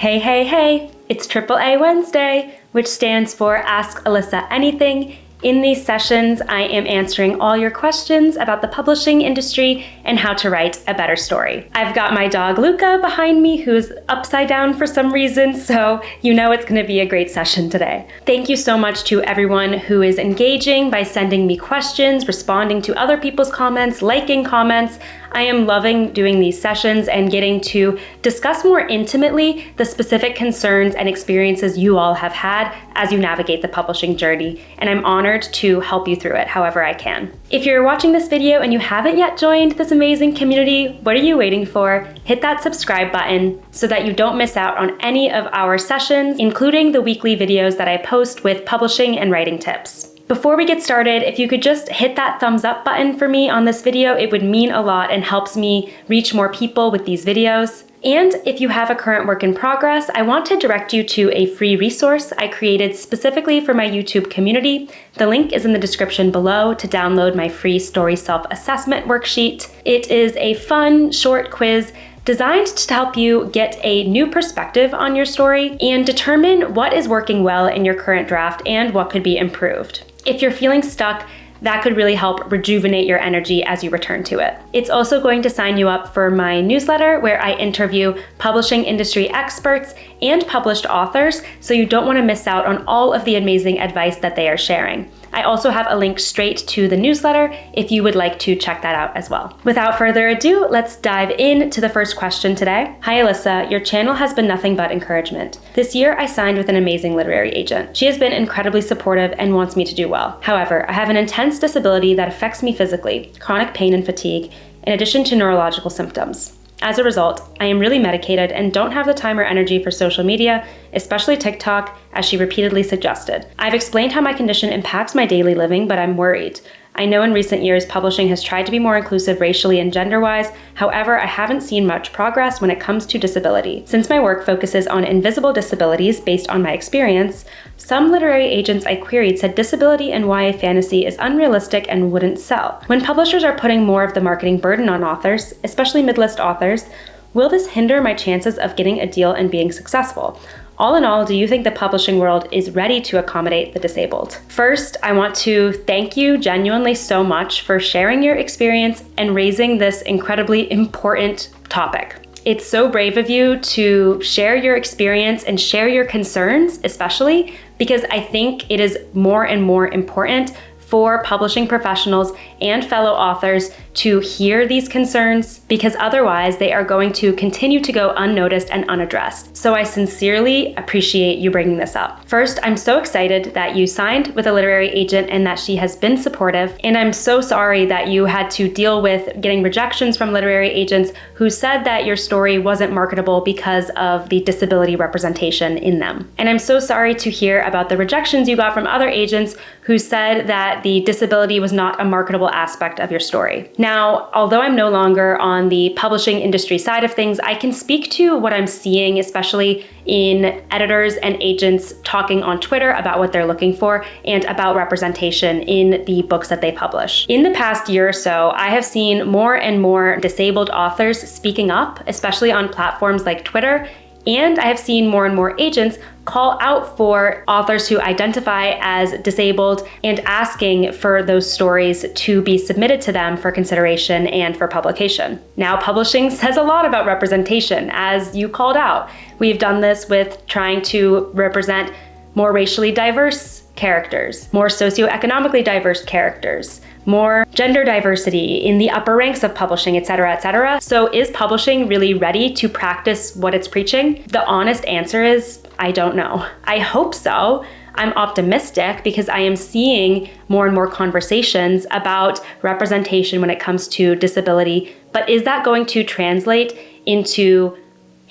Hey, hey, hey! It's AAA Wednesday, which stands for Ask Alyssa Anything. In these sessions, I am answering all your questions about the publishing industry and how to write a better story. I've got my dog Luca behind me, who's upside down for some reason, so you know it's going to be a great session today. Thank you so much to everyone who is engaging by sending me questions, responding to other people's comments, liking comments. I am loving doing these sessions and getting to discuss more intimately the specific concerns and experiences you all have had as you navigate the publishing journey, and I'm honored to help you through it however I can. If you're watching this video and you haven't yet joined this amazing community, what are you waiting for? Hit that subscribe button so that you don't miss out on any of our sessions, including the weekly videos that I post with publishing and writing tips. Before we get started, if you could just hit that thumbs up button for me on this video, it would mean a lot and helps me reach more people with these videos. And if you have a current work in progress, I want to direct you to a free resource I created specifically for my YouTube community. The link is in the description below to download my free story self-assessment worksheet. It is a fun, short quiz designed to help you get a new perspective on your story and determine what is working well in your current draft and what could be improved. If you're feeling stuck, that could really help rejuvenate your energy as you return to it. It's also going to sign you up for my newsletter where I interview publishing industry experts and published authors, so you don't want to miss out on all of the amazing advice that they are sharing. I also have a link straight to the newsletter if you would like to check that out as well. Without further ado, let's dive into the first question today. Hi Alyssa, your channel has been nothing but encouragement. This year I signed with an amazing literary agent. She has been incredibly supportive and wants me to do well. However, I have an intense disability that affects me physically, chronic pain and fatigue, in addition to neurological symptoms. As a result, I am really medicated and don't have the time or energy for social media, especially TikTok, as she repeatedly suggested. I've explained how my condition impacts my daily living, but I'm worried. I know in recent years publishing has tried to be more inclusive racially and gender-wise, however, I haven't seen much progress when it comes to disability. Since my work focuses on invisible disabilities based on my experience, some literary agents I queried said disability in YA fantasy is unrealistic and wouldn't sell. When publishers are putting more of the marketing burden on authors, especially mid-list authors, will this hinder my chances of getting a deal and being successful? All in all, do you think the publishing world is ready to accommodate the disabled? First, I want to thank you genuinely so much for sharing your experience and raising this incredibly important topic. It's so brave of you to share your experience and share your concerns, especially because I think it is more and more important for publishing professionals and fellow authors to hear these concerns, because otherwise they are going to continue to go unnoticed and unaddressed. So I sincerely appreciate you bringing this up. First, I'm so excited that you signed with a literary agent and that she has been supportive, and I'm so sorry that you had to deal with getting rejections from literary agents who said that your story wasn't marketable because of the disability representation in them. And I'm so sorry to hear about the rejections you got from other agents who said that the disability was not a marketable aspect of your story. Now, although I'm no longer on the publishing industry side of things, I can speak to what I'm seeing, especially in editors and agents talking on Twitter about what they're looking for and about representation in the books that they publish. In the past year or so, I have seen more and more disabled authors speaking up, especially on platforms like Twitter, and I have seen more and more agents call out for authors who identify as disabled and asking for those stories to be submitted to them for consideration and for publication. Now, publishing says a lot about representation, as you called out. We've done this with trying to represent more racially diverse characters, more socioeconomically diverse characters, more gender diversity in the upper ranks of publishing, etc., etc. So is publishing really ready to practice what it's preaching? The honest answer is, I don't know. I hope so. I'm optimistic because I am seeing more and more conversations about representation when it comes to disability. But is that going to translate into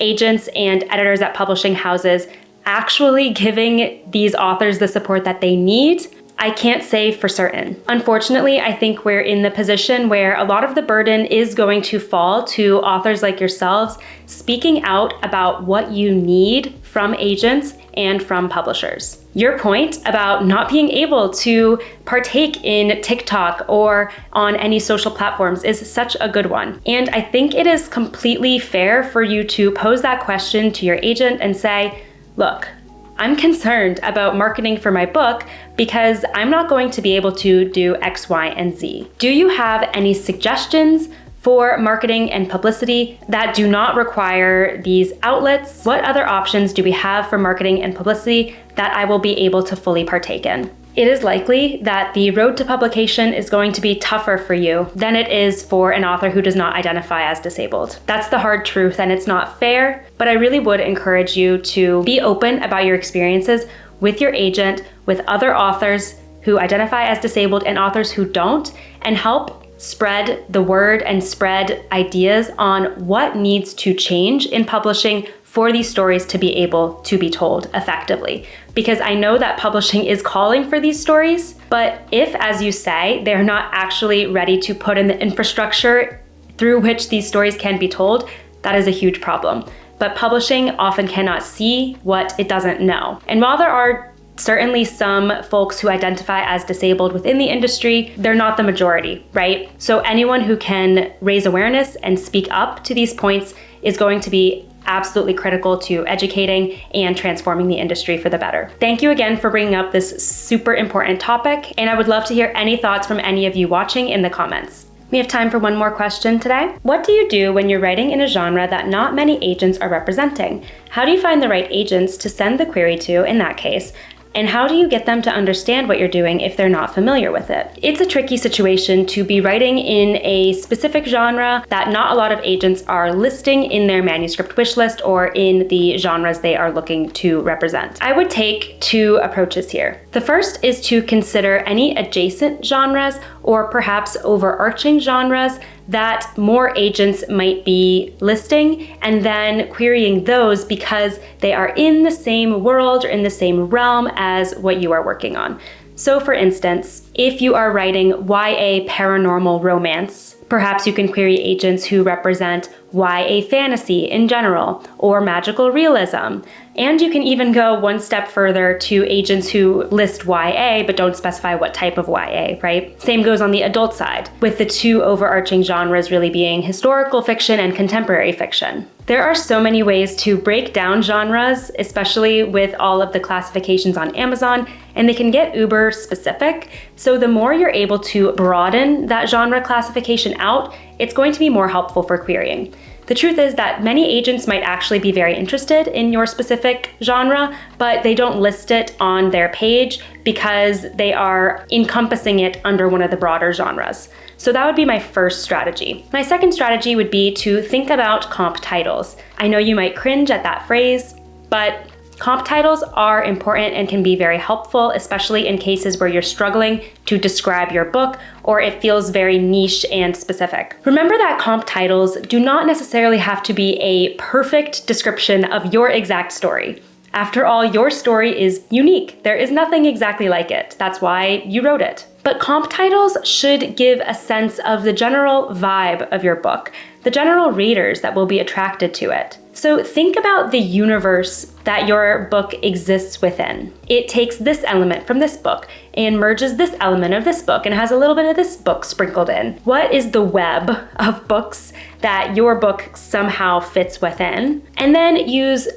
agents and editors at publishing houses actually giving these authors the support that they need? I can't say for certain. Unfortunately, I think we're in the position where a lot of the burden is going to fall to authors like yourselves speaking out about what you need from agents and from publishers. Your point about not being able to partake in TikTok or on any social platforms is such a good one. And I think it is completely fair for you to pose that question to your agent and say, look, I'm concerned about marketing for my book because I'm not going to be able to do X, Y, and Z. Do you have any suggestions for marketing and publicity that do not require these outlets? What other options do we have for marketing and publicity that I will be able to fully partake in? It is likely that the road to publication is going to be tougher for you than it is for an author who does not identify as disabled. That's the hard truth, and it's not fair, but I really would encourage you to be open about your experiences with your agent, with other authors who identify as disabled and authors who don't, and help spread the word and spread ideas on what needs to change in publishing for these stories to be able to be told effectively. Because I know that publishing is calling for these stories, but if, as you say, they're not actually ready to put in the infrastructure through which these stories can be told, that is a huge problem. But publishing often cannot see what it doesn't know. And while there are certainly some folks who identify as disabled within the industry, they're not the majority, right? So anyone who can raise awareness and speak up to these points is going to be absolutely critical to educating and transforming the industry for the better. Thank you again for bringing up this super important topic, and I would love to hear any thoughts from any of you watching in the comments. We have time for one more question today. What do you do when you're writing in a genre that not many agents are representing? How do you find the right agents to send the query to in that case? And how do you get them to understand what you're doing if they're not familiar with it? It's a tricky situation to be writing in a specific genre that not a lot of agents are listing in their manuscript wish list or in the genres they are looking to represent. I would take two approaches here. The first is to consider any adjacent genres or perhaps overarching genres that more agents might be listing and then querying those because they are in the same world or in the same realm as what you are working on. So for instance, if you are writing YA paranormal romance, perhaps you can query agents who represent YA fantasy in general or magical realism. And you can even go one step further to agents who list YA but don't specify what type of YA, right? Same goes on the adult side, with the two overarching genres really being historical fiction and contemporary fiction. There are so many ways to break down genres, especially with all of the classifications on Amazon, and they can get uber specific. So the more you're able to broaden that genre classification out, it's going to be more helpful for querying. The truth is that many agents might actually be very interested in your specific genre, but they don't list it on their page because they are encompassing it under one of the broader genres. So that would be my first strategy. My second strategy would be to think about comp titles. I know you might cringe at that phrase, but comp titles are important and can be very helpful, especially in cases where you're struggling to describe your book or it feels very niche and specific. Remember that comp titles do not necessarily have to be a perfect description of your exact story. After all, your story is unique. There is nothing exactly like it. That's why you wrote it. But comp titles should give a sense of the general vibe of your book, the general readers that will be attracted to it. So think about the universe that your book exists within. It takes this element from this book and merges this element of this book and has a little bit of this book sprinkled in. What is the web of books that your book somehow fits within? And then use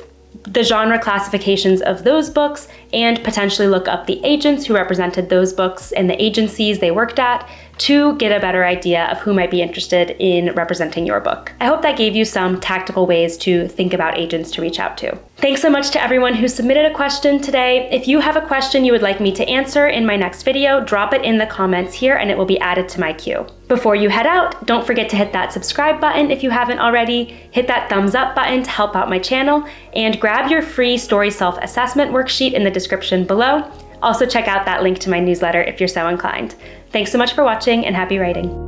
the genre classifications of those books and potentially look up the agents who represented those books and the agencies they worked at to get a better idea of who might be interested in representing your book. I hope that gave you some tactical ways to think about agents to reach out to. Thanks so much to everyone who submitted a question today. If you have a question you would like me to answer in my next video, drop it in the comments here and it will be added to my queue. Before you head out, don't forget to hit that subscribe button if you haven't already, hit that thumbs up button to help out my channel, and grab your free story self-assessment worksheet in the description below. Also check out that link to my newsletter if you're so inclined. Thanks so much for watching and happy writing.